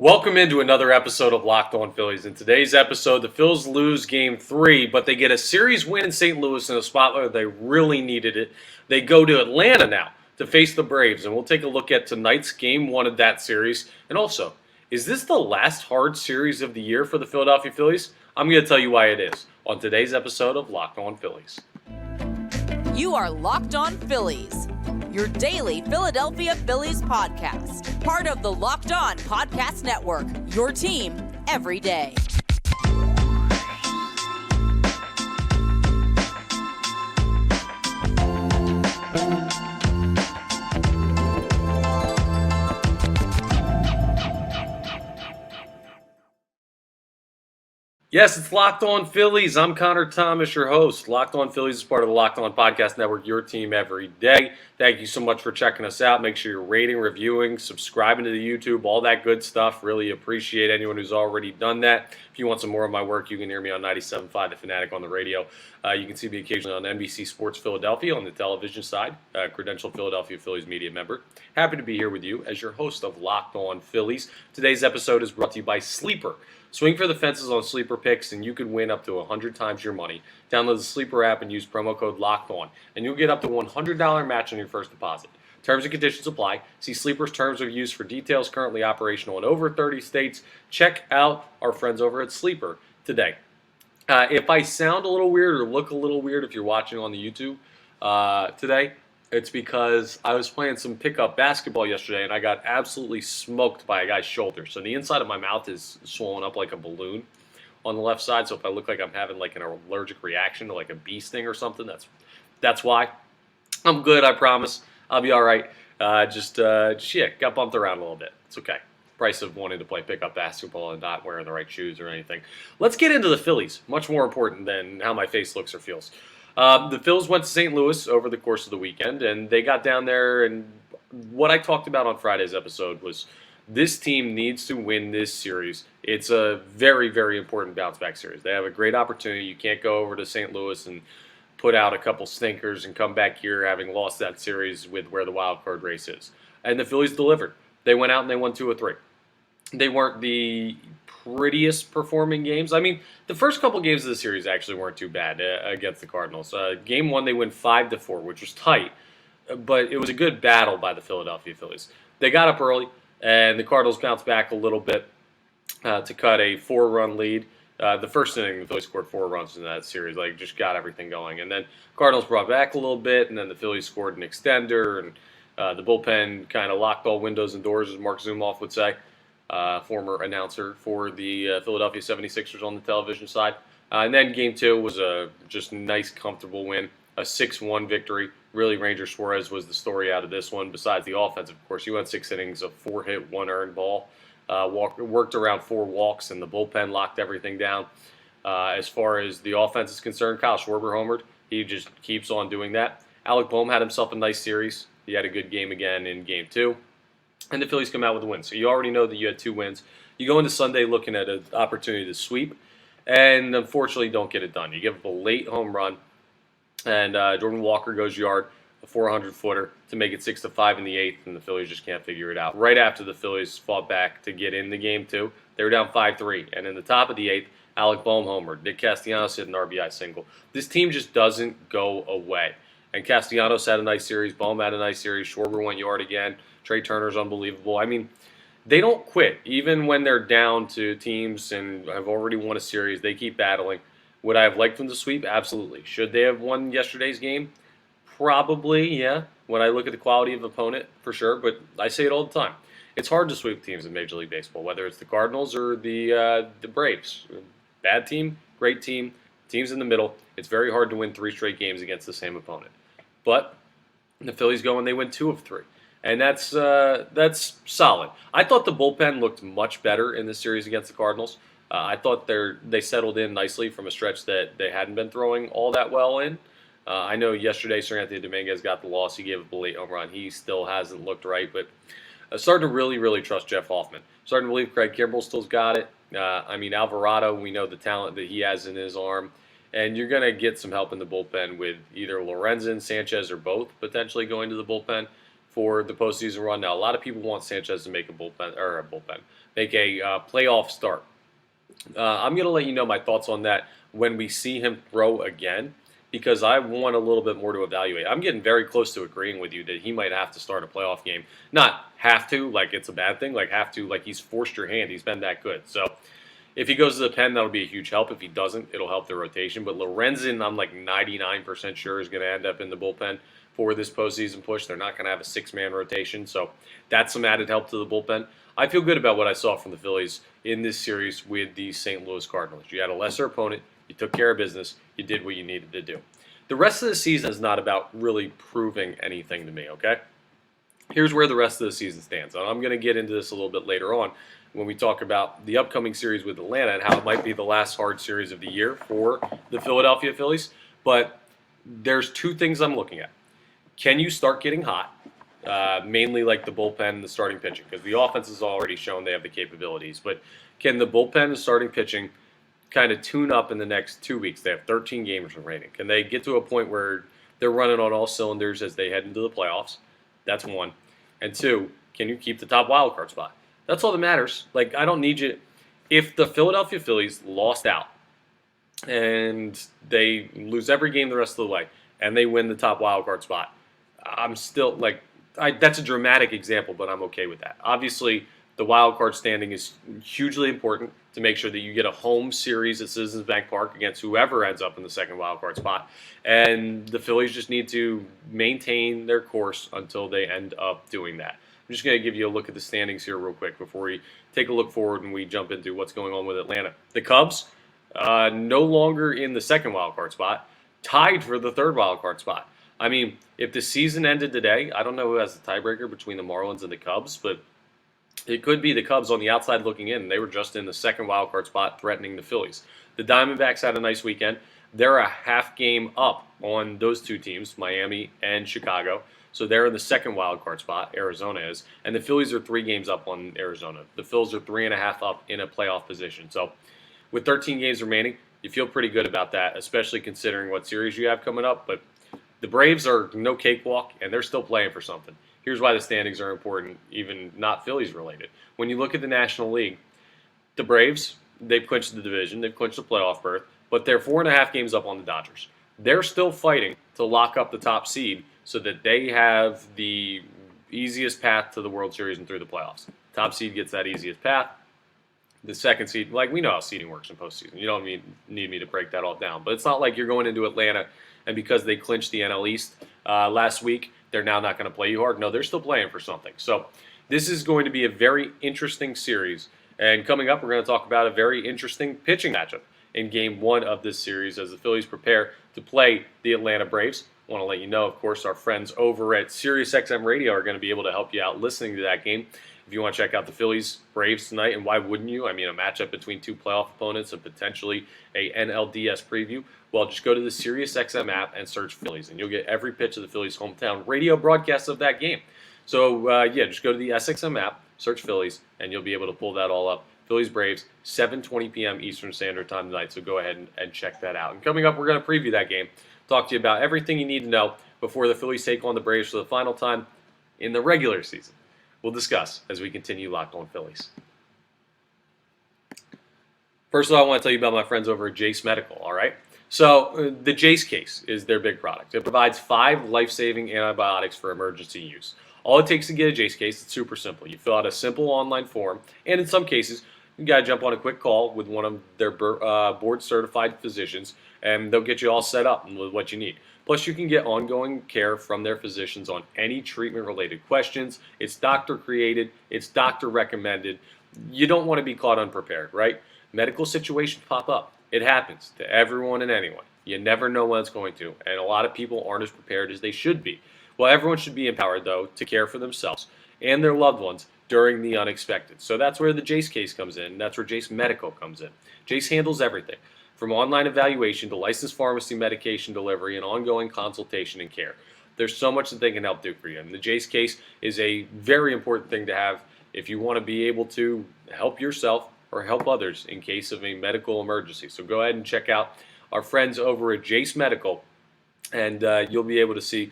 Welcome into another episode of Locked On Phillies. In today's episode, the Phils lose Game 3, but they get a series win in St. Louis in a spot where they really needed it. They go to Atlanta now to face the Braves, and we'll take a look at tonight's Game 1 of that series. And also, is this the last hard series of the year for the Philadelphia Phillies? I'm going to tell you why it is on today's episode of Locked On Phillies. You are Locked On Phillies, your daily Philadelphia Phillies podcast. Part of the Locked On Podcast Network, your team every day. Yes, it's Locked On Phillies. I'm Connor Thomas, your host. Locked On Phillies is part of the Locked On Podcast Network, your team every day. Thank you so much for checking us out. Make sure you're rating, reviewing, subscribing to the YouTube, all that good stuff. Really appreciate anyone who's already done that. If you want some more of my work, you can hear me on 97.5 The Fanatic on the radio. You can see me occasionally on NBC Sports Philadelphia on the television side, credentialed Philadelphia Phillies media member. Happy to be here with you as your host of Locked On Phillies. Today's episode is brought to you by Sleeper. Swing for the fences on Sleeper picks, and you could win up to 100 times your money. Download the Sleeper app and use promo code LOCKEDON, and you'll get up to $100 match on your first deposit. Terms and conditions apply. See Sleeper's terms of use for details. Currently operational in over 30 states. Check out our friends over at Sleeper today. If I sound a little weird or look a little weird if you're watching on the YouTube today, it's because I was playing some pickup basketball yesterday and I got absolutely smoked by a guy's shoulder. So the inside of my mouth is swollen up like a balloon on the left side. So if I look like I'm having like an allergic reaction to like a bee sting or something, that's why. I'm good, I promise. I'll be all right. Just got bumped around a little bit. It's okay. Price of wanting to play pickup basketball and not wearing the right shoes or anything. Let's get into the Phillies. Much more important than how my face looks or feels. The Phils went to St. Louis over the course of the weekend, and they got down there, and what I talked about on Friday's episode was this team needs to win this series. It's a very, very important bounce-back series. They have a great opportunity. You can't go over to St. Louis and put out a couple stinkers and come back here having lost that series with where the wild card race is. And the Phillies delivered. They went out and they won 2 of 3. They weren't the prettiest performing games. I mean, the first couple games of the series actually weren't too bad against the Cardinals. Game 1, they win 5-4, which was tight, but it was a good battle by the Philadelphia Phillies. They got up early, and the Cardinals bounced back a little bit to cut a 4-run lead. The first inning, the Phillies scored 4 runs in that series, just got everything going. And then Cardinals brought back a little bit, and then the Phillies scored an extender, and the bullpen kind of locked all windows and doors, as Mark Zumoff would say. Former announcer for the Philadelphia 76ers on the television side. And then Game 2 was a just nice, comfortable win, a 6-1 victory. Really, Ranger Suarez was the story out of this one. Besides the offense, of course, he went 6 innings of 4-hit, 1 earned ball. Worked around 4 walks, and the bullpen locked everything down. As far as the offense is concerned, Kyle Schwarber homered. He just keeps on doing that. Alec Boehm had himself a nice series. He had a good game again in Game 2. And the Phillies come out with a win. So you already know that you had 2 wins. You go into Sunday looking at an opportunity to sweep, and unfortunately don't get it done. You give up a late home run, and Jordan Walker goes yard, a 400-footer, to make it 6-5 in the 8th, and the Phillies just can't figure it out. Right after the Phillies fought back to get in the Game 2, they were down 5-3. And in the top of the 8th, Alec Boehm homered. Nick Castellanos hit an RBI single. This team just doesn't go away. And Castellanos had a nice series. Boehm had a nice series. Schwarber went yard again. Trey Turner's unbelievable. I mean, they don't quit. Even when they're down to teams and have already won a series, they keep battling. Would I have liked them to sweep? Absolutely. Should they have won yesterday's game? Probably, yeah. When I look at the quality of opponent, for sure. But I say it all the time. It's hard to sweep teams in Major League Baseball, whether it's the Cardinals or the Braves. Bad team, great team, teams in the middle. It's very hard to win 3 straight games against the same opponent. But the Phillies go and they win 2 of 3. And that's solid. I thought the bullpen looked much better in this series against the Cardinals. I thought they settled in nicely from a stretch that they hadn't been throwing all that well in. I know yesterday Sir Anthony Dominguez got the loss. He gave up a late home run. He still hasn't looked right. But starting to really, really trust Jeff Hoffman. Starting to believe Craig Kimbrell still's got it. Alvarado, we know the talent that he has in his arm. And you're going to get some help in the bullpen with either Lorenzen, Sanchez, or both potentially going to the bullpen for the postseason run. Now, a lot of people want Sanchez to make make a playoff start. I'm going to let you know my thoughts on that when we see him throw again, because I want a little bit more to evaluate. I'm getting very close to agreeing with you that he might have to start a playoff game. Not have to, like it's a bad thing, like have to, like he's forced your hand. He's been that good. So if he goes to the pen, that'll be a huge help. If he doesn't, it'll help the rotation. But Lorenzen, I'm like 99% sure is going to end up in the bullpen for this postseason push. They're not going to have a six-man rotation, so that's some added help to the bullpen. I feel good about what I saw from the Phillies in this series with the St. Louis Cardinals. You had a lesser opponent. You took care of business. You did what you needed to do. The rest of the season is not about really proving anything to me, okay? Here's where the rest of the season stands. And I'm going to get into this a little bit later on when we talk about the upcoming series with Atlanta and how it might be the last hard series of the year for the Philadelphia Phillies. But there's two things I'm looking at. Can you start getting hot? Mainly like the bullpen and the starting pitching, because the offense has already shown they have the capabilities. But can the bullpen and starting pitching kind of tune up in the next 2 weeks? They have 13 games remaining. Can they get to a point where they're running on all cylinders as they head into the playoffs? That's one. And two, can you keep the top wild card spot? That's all that matters. Like, I don't need you. If the Philadelphia Phillies lost out and they lose every game the rest of the way and they win the top wild card spot, I'm still like, that's a dramatic example, but I'm okay with that. Obviously, the wild card standing is hugely important to make sure that you get a home series at Citizens Bank Park against whoever ends up in the second wild card spot. And the Phillies just need to maintain their course until they end up doing that. I'm just going to give you a look at the standings here real quick before we take a look forward and we jump into what's going on with Atlanta. The Cubs, no longer in the second wild card spot, tied for the third wild card spot. I mean, if the season ended today, I don't know who has the tiebreaker between the Marlins and the Cubs, but it could be the Cubs on the outside looking in. They were just in the second wild card spot threatening the Phillies. The Diamondbacks had a nice weekend. They're a half game up on those two teams, Miami and Chicago. So they're in the second wild card spot, Arizona is. And the Phillies are 3 games up on Arizona. The Phils are 3.5 up in a playoff position. So with 13 games remaining, you feel pretty good about that, especially considering what series you have coming up. But the Braves are no cakewalk, and they're still playing for something. Here's why the standings are important, even not Phillies related. When you look at the National League, the Braves, they've clinched the division, they've clinched the playoff berth, but they're 4.5 games up on the Dodgers. They're still fighting to lock up the top seed so that they have the easiest path to the World Series and through the playoffs. Top seed gets that easiest path. The second seed, like we know how seeding works in postseason. You don't need me to break that all down. But it's not like you're going into Atlanta and because they clinched the NL East last week, they're now not going to play you hard. No, they're still playing for something. So this is going to be a very interesting series. And coming up, we're going to talk about a very interesting pitching matchup in Game 1 of this series as the Phillies prepare to play the Atlanta Braves. I want to let you know, of course, our friends over at SiriusXM Radio are going to be able to help you out listening to that game. If you want to check out the Phillies Braves tonight, and why wouldn't you? I mean, a matchup between two playoff opponents and potentially a NLDS preview. Well, just go to the SiriusXM app and search Phillies, and you'll get every pitch of the Phillies' hometown radio broadcast of that game. So, just go to the SXM app, search Phillies, and you'll be able to pull that all up. Phillies Braves, 7:20 p.m. Eastern Standard Time tonight, so go ahead and check that out. And coming up, we're going to preview that game, talk to you about everything you need to know before the Phillies take on the Braves for the final time in the regular season. We'll discuss as we continue Locked On Phillies. First of all, I want to tell you about my friends over at Jase Medical, all right? So the Jase case is their big product. It provides 5 life-saving antibiotics for emergency use. All it takes to get a Jase case, it's super simple. You fill out a simple online form, and in some cases, you got to jump on a quick call with one of their board-certified physicians, and they'll get you all set up with what you need. Plus, you can get ongoing care from their physicians on any treatment-related questions. It's doctor-created. It's doctor-recommended. You don't want to be caught unprepared, right? Medical situations pop up. It happens to everyone and anyone. You never know when it's going to, and a lot of people aren't as prepared as they should be. Well, everyone should be empowered, though, to care for themselves and their loved ones during the unexpected. So that's where the Jase case comes in. That's where Jase Medical comes in. Jase handles everything, from online evaluation to licensed pharmacy medication delivery and ongoing consultation and care. There's so much that they can help do for you. And the Jase case is a very important thing to have if you want to be able to help yourself or help others in case of a medical emergency. So go ahead and check out our friends over at Jace Medical, and you'll be able to see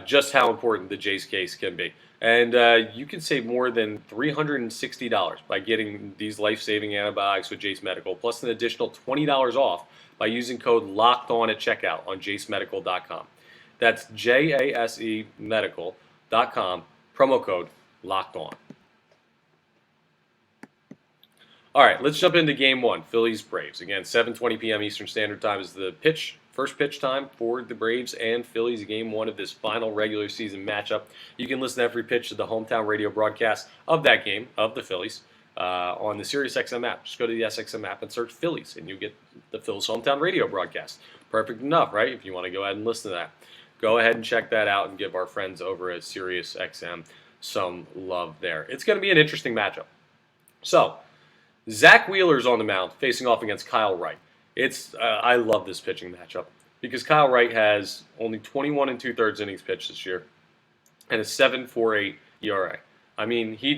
just how important the Jase case can be. And you can save more than $360 by getting these life-saving antibiotics with Jase Medical, plus an additional $20 off by using code LOCKEDON at checkout on jasemedical.com. That's JASE Medical.com, promo code LOCKEDON. All right, let's jump into Game 1, Phillies-Braves. Again, 7:20 p.m. Eastern Standard Time is the first pitch time for the Braves and Phillies, Game 1 of this final regular season matchup. You can listen to every pitch of the hometown radio broadcast of that game, of the Phillies, on the SiriusXM app. Just go to the SXM app and search Phillies, and you get the Phillies hometown radio broadcast. Perfect enough, right? If you want to go ahead and listen to that. Go ahead and check that out and give our friends over at SiriusXM some love there. It's going to be an interesting matchup. So, Zach Wheeler's on the mound facing off against Kyle Wright. I love this pitching matchup because Kyle Wright has only 21 2/3 innings pitched this year and a 7.48 ERA. I mean, he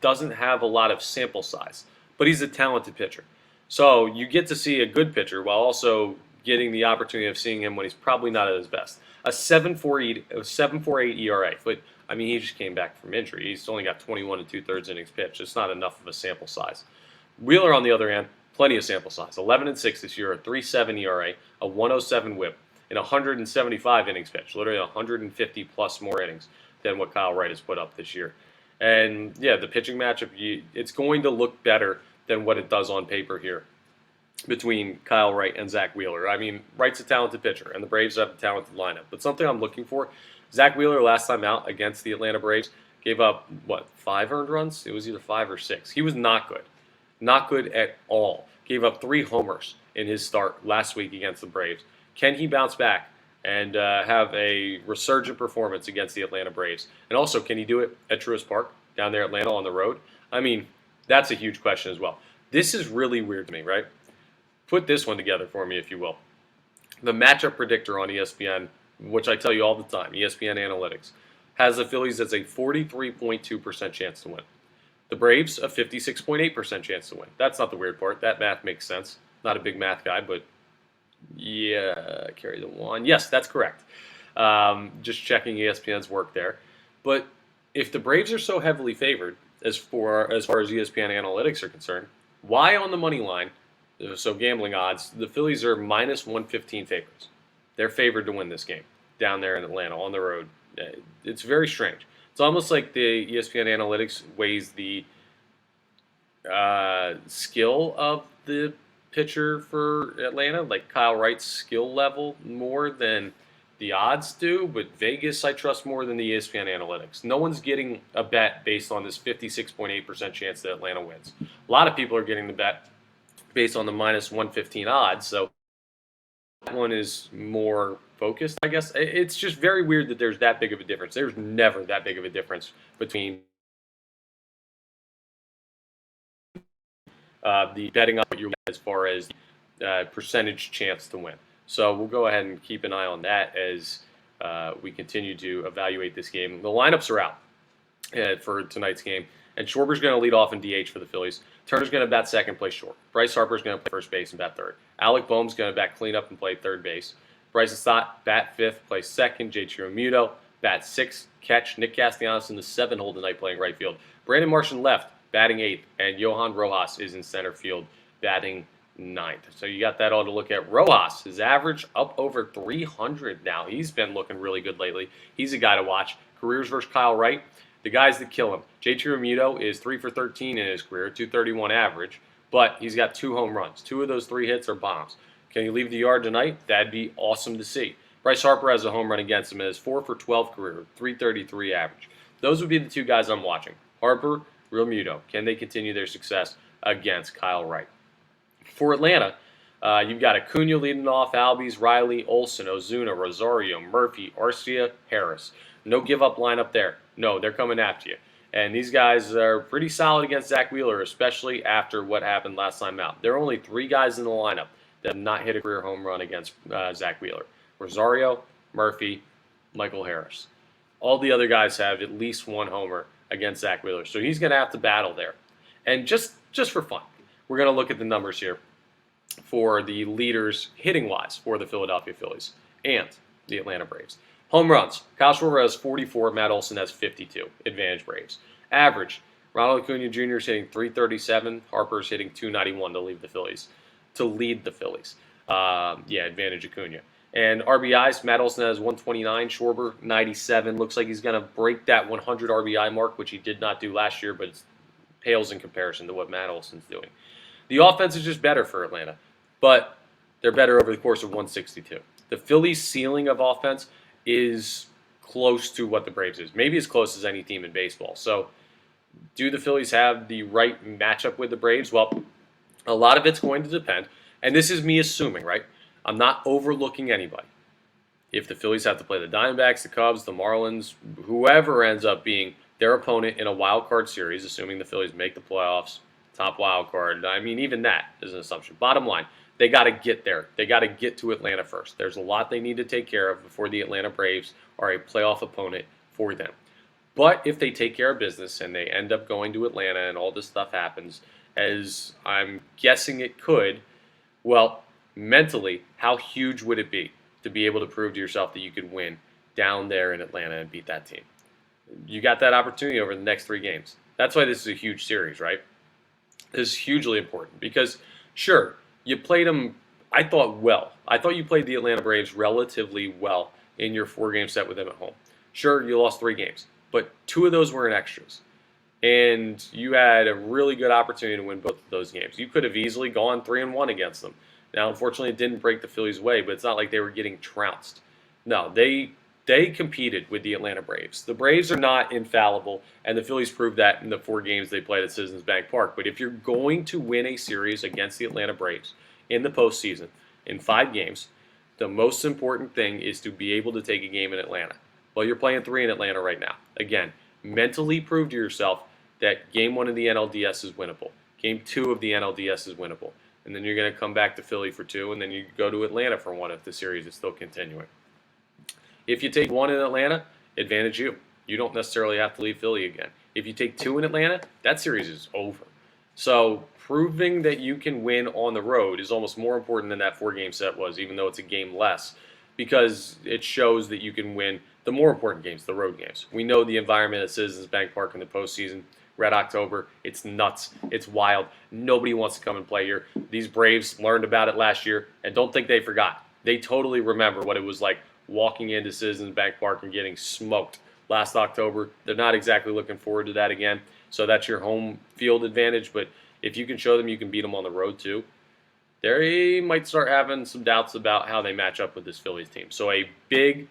doesn't have a lot of sample size, but he's a talented pitcher. So you get to see a good pitcher while also getting the opportunity of seeing him when he's probably not at his best. A 7.48 ERA, but I mean, he just came back from injury. He's only got 21 2/3 innings pitched. It's not enough of a sample size. Wheeler, on the other hand, plenty of sample size. 11-6 this year, a 3.7 ERA, a 107 WHIP, and 175 innings pitched. Literally 150 plus more innings than what Kyle Wright has put up this year. And yeah, the pitching matchup, it's going to look better than what it does on paper here between Kyle Wright and Zach Wheeler. I mean, Wright's a talented pitcher, and the Braves have a talented lineup. But something I'm looking for, Zach Wheeler last time out against the Atlanta Braves gave up, 5 earned runs? It was either 5 or 6. He was not good. Not good at all. Gave up 3 homers in his start last week against the Braves. Can he bounce back and have a resurgent performance against the Atlanta Braves? And also, can he do it at Truist Park down there in Atlanta on the road? I mean, that's a huge question as well. This is really weird to me, right? Put this one together for me, if you will. The matchup predictor on ESPN, which I tell you all the time, ESPN Analytics, has the Phillies as a 43.2% chance to win. The Braves, a 56.8% chance to win. That's not the weird part. That math makes sense. Not a big math guy, but yeah, carry the one. Yes, that's correct. Just checking ESPN's work there. But if the Braves are so heavily favored, as far as ESPN Analytics are concerned, why on the money line, so gambling odds, the Phillies are minus 115 favorites? They're favored to win this game down there in Atlanta on the road. It's very strange. It's almost like the ESPN Analytics weighs the skill of the pitcher for Atlanta, like Kyle Wright's skill level, more than the odds do. But Vegas, I trust more than the ESPN Analytics. No one's getting a bet based on this 56.8% chance that Atlanta wins. A lot of people are getting the bet based on the minus 115 odds. So that one is more focused, I guess. It's just very weird that there's that big of a difference. There's never that big of a difference between the betting on you as far as percentage chance to win. So we'll go ahead and keep an eye on that as we continue to evaluate this game. The lineups are out for tonight's game, and Schwarber's going to lead off in DH for the Phillies. Turner's going to bat second, play short. Bryce Harper's going to play first base and bat third. Alec Boehm's going to bat cleanup and play third base. Bryson Stott, bat fifth, play second. J.T. Realmuto, bat sixth, catch. Nick Castellanos in the 7-hole tonight playing right field. Brandon Martian left, batting eighth. And Johan Rojas is in center field, batting ninth. So you got that all to look at. Rojas, his average up over 300 now. He's been looking really good lately. He's a guy to watch. Careers versus Kyle Wright. The guys that kill him. J.T. Realmuto is 3 for 13 in his career, 231 average, but he's got 2 home runs. 2 of those 3 hits are bombs. Can he leave the yard tonight? That'd be awesome to see. Bryce Harper has a home run against him and is 4 for 12 career, 333 average. Those would be the 2 guys I'm watching. Harper, Realmuto. Can they continue their success against Kyle Wright? For Atlanta, you've got Acuna leading off, Albies, Riley, Olsen, Ozuna, Rosario, Murphy, Arcia, Harris. No give-up lineup there. No, they're coming after you. And these guys are pretty solid against Zach Wheeler, especially after what happened last time out. There are only 3 guys in the lineup that have not hit a career home run against Zach Wheeler. Rosario, Murphy, Michael Harris. All the other guys have at least 1 homer against Zach Wheeler. So he's going to have to battle there. And just for fun, we're going to look at the numbers here for the leaders hitting-wise for the Philadelphia Phillies and the Atlanta Braves. Home runs. Kyle Schwarber has 44. Matt Olson has 52. Advantage Braves. Average. Ronald Acuna Jr. is hitting 337. Harper's hitting 291 to lead the Phillies. Advantage Acuna. And RBIs, Matt Olson has 129, Schwarber 97. Looks like he's going to break that 100 RBI mark, which he did not do last year, but it pales in comparison to what Matt Olson's doing. The offense is just better for Atlanta, but they're better over the course of 162. The Phillies' ceiling of offense is close to what the Braves is, maybe as close as any team in baseball. So do the Phillies have the right matchup with the Braves? Well, a lot of it's going to depend, and this is me assuming, right? I'm not overlooking anybody. If the Phillies have to play the Diamondbacks, the Cubs, the Marlins, whoever ends up being their opponent in a wild card series, assuming the Phillies make the playoffs, top wild card, I mean, even that is an assumption. Bottom line, they got to get there. They got to get to Atlanta first. There's a lot they need to take care of before the Atlanta Braves are a playoff opponent for them. But if they take care of business and they end up going to Atlanta and all this stuff happens, as I'm guessing it could, well, mentally, how huge would it be to be able to prove to yourself that you could win down there in Atlanta and beat that team? You got that opportunity over the next 3 games. That's why this is a huge series, right? This is hugely important because, sure, you played them, I thought, well. I thought you played the Atlanta Braves relatively well in your 4-game set with them at home. Sure, you lost 3 games, but 2 of those were in extras. And you had a really good opportunity to win both of those games. You could have easily gone 3-1 against them. Now, unfortunately, it didn't break the Phillies' way, but it's not like they were getting trounced. No, they competed with the Atlanta Braves. The Braves are not infallible, and the Phillies proved that in the 4 games they played at Citizens Bank Park. But if you're going to win a series against the Atlanta Braves in the postseason in 5 games, the most important thing is to be able to take a game in Atlanta. Well, you're playing 3 in Atlanta right now. Again, mentally prove to yourself that Game 1 of the NLDS is winnable. Game 2 of the NLDS is winnable. And then you're going to come back to Philly for 2, and then you go to Atlanta for 1 if the series is still continuing. If you take 1 in Atlanta, advantage you. You don't necessarily have to leave Philly again. If you take 2 in Atlanta, that series is over. So proving that you can win on the road is almost more important than that 4-game set was, even though it's a game less, because it shows that you can win the more important games, the road games. We know the environment at Citizens Bank Park in the postseason. Red October, it's nuts, it's wild. Nobody wants to come and play here. These Braves learned about it last year, and don't think they forgot. They totally remember what it was like walking into Citizens Bank Park and getting smoked last October. They're not exactly looking forward to that again, so that's your home field advantage. But if you can show them you can beat them on the road too, they might start having some doubts about how they match up with this Phillies team. So a big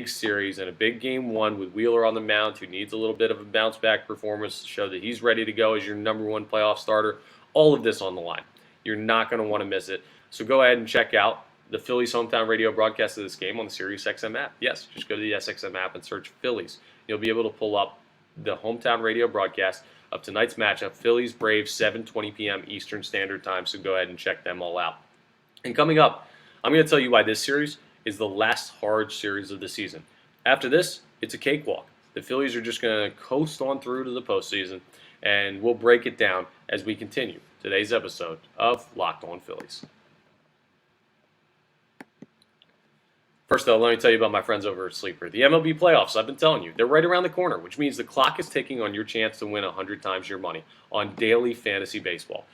series and a big Game 1 with Wheeler on the mound, who needs a little bit of a bounce-back performance to show that he's ready to go as your #1 playoff starter. All of this on the line. You're not going to want to miss it. So go ahead and check out the Phillies hometown radio broadcast of this game on the SiriusXM app. Yes, just go to the SXM app and search Phillies. You'll be able to pull up the hometown radio broadcast of tonight's matchup, Phillies-Braves, 7:20 p.m. Eastern Standard Time. So go ahead and check them all out. And coming up, I'm going to tell you why this series is the last hard series of the season. After this, it's a cakewalk. The Phillies are just going to coast on through to the postseason, and we'll break it down as we continue today's episode of Locked On Phillies. First, though, let me tell you about my friends over at Sleeper. The MLB playoffs, I've been telling you, they're right around the corner, which means the clock is ticking on your chance to win 100 times your money on daily fantasy baseball.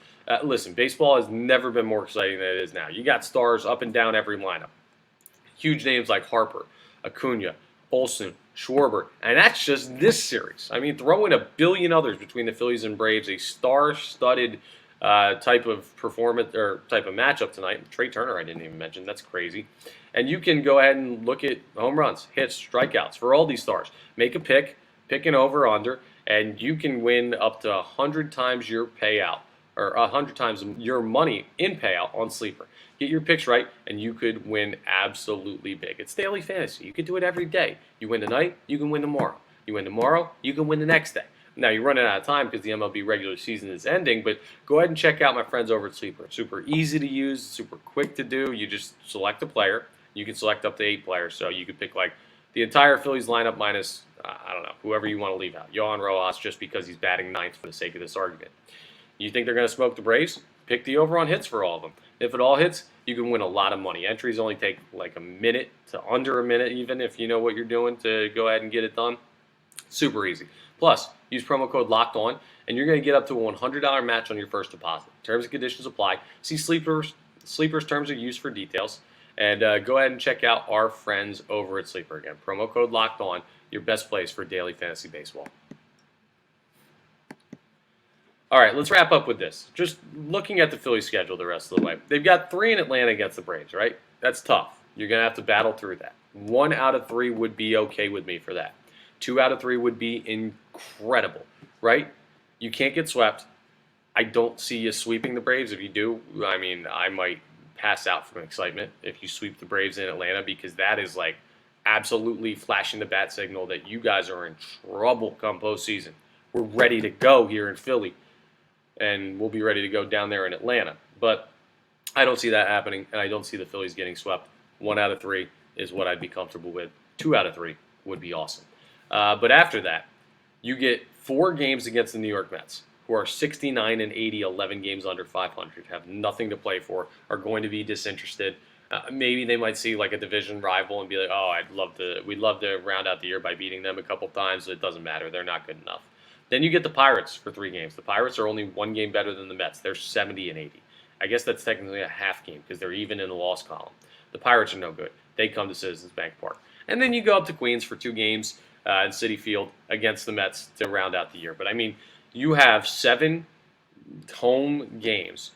Listen, baseball has never been more exciting than it is now. You got stars up and down every lineup. Huge names like Harper, Acuna, Olson, Schwarber, and that's just this series. I mean, throw in a billion others between the Phillies and Braves, a star-studded type of performance or type of matchup tonight. Trey Turner, I didn't even mention. That's crazy. And you can go ahead and look at home runs, hits, strikeouts for all these stars. Make a pick an over, under, and you can win up to 100 times your payout, or 100 times your money in payout on Sleeper. Get your picks right, and you could win absolutely big. It's daily fantasy. You could do it every day. You win tonight, you can win tomorrow. You win tomorrow, you can win the next day. Now, you're running out of time because the MLB regular season is ending, but go ahead and check out my friends over at Sleeper. Super easy to use, super quick to do. You just select a player. You can select up to 8 players, so you could pick like the entire Phillies lineup minus, I don't know, whoever you want to leave out. Yohan Rojas, just because he's batting ninth for the sake of this argument. You think they're going to smoke the Braves? Pick the over on hits for all of them. If it all hits, you can win a lot of money. Entries only take like a minute to under a minute, even if you know what you're doing to go ahead and get it done. Super easy. Plus, use promo code Locked On, and you're going to get up to a $100 match on your first deposit. Terms and conditions apply. See Sleeper's terms of use for details. And go ahead and check out our friends over at Sleeper again. Promo code Locked On, your best place for daily fantasy baseball. All right, let's wrap up with this. Just looking at the Phillies schedule the rest of the way. They've got 3 in Atlanta against the Braves, right? That's tough. You're going to have to battle through that. 1 out of 3 would be okay with me for that. 2 out of 3 would be incredible, right? You can't get swept. I don't see you sweeping the Braves. If you do, I mean, I might pass out from excitement if you sweep the Braves in Atlanta, because that is like absolutely flashing the bat signal that you guys are in trouble come postseason. We're ready to go here in Philly, and we'll be ready to go down there in Atlanta. But I don't see that happening, and I don't see the Phillies getting swept. 1 out of 3 is what I'd be comfortable with. 2 out of 3 would be awesome. But after that, you get 4 games against the New York Mets, who are 69 and 80, 11 games under 500, have nothing to play for, are going to be disinterested. Maybe they might see like a division rival and be like, oh, we'd love to round out the year by beating them a couple times. It doesn't matter. They're not good enough. Then you get the Pirates for 3 games. The Pirates are only 1 game better than the Mets. They're 70 and 80. I guess that's technically a half game because they're even in the loss column. The Pirates are no good. They come to Citizens Bank Park. And then you go up to Queens for 2 games in Citi Field against the Mets to round out the year. But I mean, you have 7 home games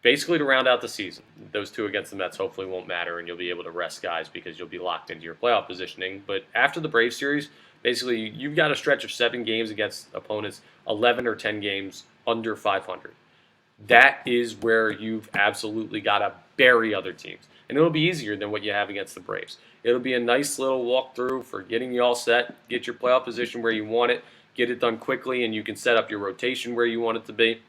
basically to round out the season. Those 2 against the Mets hopefully won't matter, and you'll be able to rest guys because you'll be locked into your playoff positioning. But after the Braves series, basically you've got a stretch of 7 games against opponents, 11 or 10 games under 500. That is where you've absolutely got to bury other teams. And it'll be easier than what you have against the Braves. It'll be a nice little walkthrough for getting you all set, get your playoff position where you want it, get it done quickly, and you can set up your rotation where you want it to be.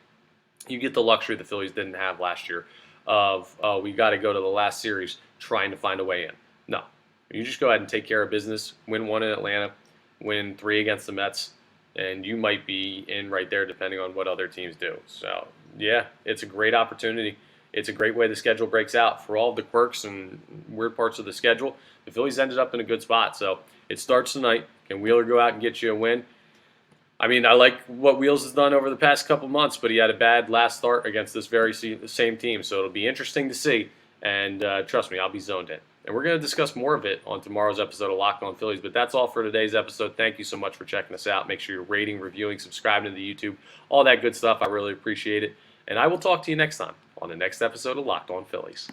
You get the luxury the Phillies didn't have last year of, we got to go to the last series trying to find a way in. No. You just go ahead and take care of business, win 1 in Atlanta, win 3 against the Mets, and you might be in right there depending on what other teams do. So, yeah, it's a great opportunity. It's a great way the schedule breaks out. For all of the quirks and weird parts of the schedule, the Phillies ended up in a good spot. So it starts tonight. Can Wheeler go out and get you a win? I mean, I like what Wheels has done over the past couple months, but he had a bad last start against this very same team. So it'll be interesting to see. And trust me, I'll be zoned in. And we're going to discuss more of it on tomorrow's episode of Locked On Phillies. But that's all for today's episode. Thank you so much for checking us out. Make sure you're rating, reviewing, subscribing to the YouTube, all that good stuff. I really appreciate it. And I will talk to you next time on the next episode of Locked On Phillies.